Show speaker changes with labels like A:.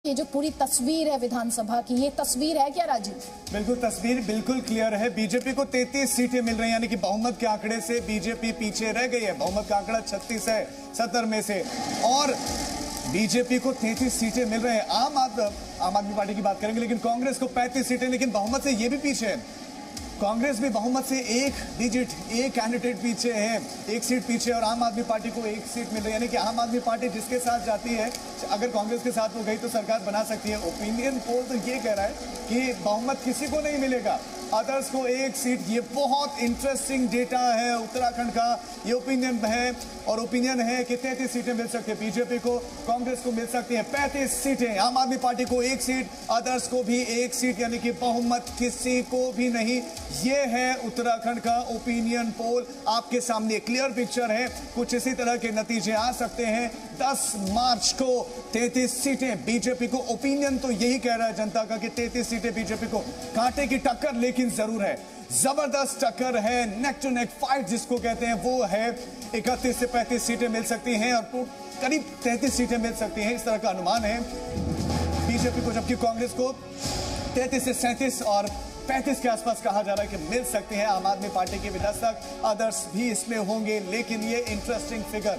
A: ये जो पूरी तस्वीर है विधानसभा की, ये तस्वीर है क्या राजीव?
B: बिल्कुल, तस्वीर बिल्कुल क्लियर है। बीजेपी को 33 सीटें मिल रही हैं, यानी कि बहुमत के आंकड़े से बीजेपी पीछे रह गई है। बहुमत का आंकड़ा 36 है 70 में से, और बीजेपी को 33 सीटें मिल रहे हैं। आम आदमी पार्टी की बात करेंगे, लेकिन कांग्रेस को 35 सीटें, लेकिन बहुमत से ये भी पीछे है। कांग्रेस भी बहुमत से एक कैंडिडेट पीछे है, एक सीट पीछे, और आम आदमी पार्टी को एक सीट मिल रही है। यानी कि आम आदमी पार्टी जिसके साथ जाती है, अगर कांग्रेस के साथ हो गई तो सरकार बना सकती है। ओपिनियन पोल तो ये कह रहा है कि बहुमत किसी को नहीं मिलेगा, अदर्स को एक सीट। ये बहुत इंटरेस्टिंग डेटा है उत्तराखंड का, ये ओपिनियन है, और ओपिनियन है कि 33 सीटें मिल सकती है बीजेपी को, कांग्रेस को मिल सकती है 35 सीटें, आम आदमी पार्टी को एक सीट, अदर्स को भी एक सीट, यानी कि बहुमत किसी को भी नहीं। ये है उत्तराखंड का ओपिनियन पोल, आपके सामने क्लियर पिक्चर है। कुछ इसी तरह के नतीजे आ सकते हैं। 10 मार्च को 33 सीटें बीजेपी को, ओपिनियन तो यही कह रहा है जनता का कि 33 सीटें बीजेपी को। कांटे की टक्कर लेकिन जरूर है, जबरदस्त टक्कर है, नेक टू नेक फाइट जिसको कहते हैं वो है। 31 से 35 सीटें मिल सकती हैं और करीब 33 सीटें मिल सकती हैं, इस तरह का अनुमान है बीजेपी को, जबकि कांग्रेस को 33 से 37 और 35 के आसपास कहा जा रहा है कि मिल सकते हैं। आम आदमी पार्टी के भी 10 तक, अदर्स भी इसमें होंगे। लेकिन ये इंटरेस्टिंग फिगर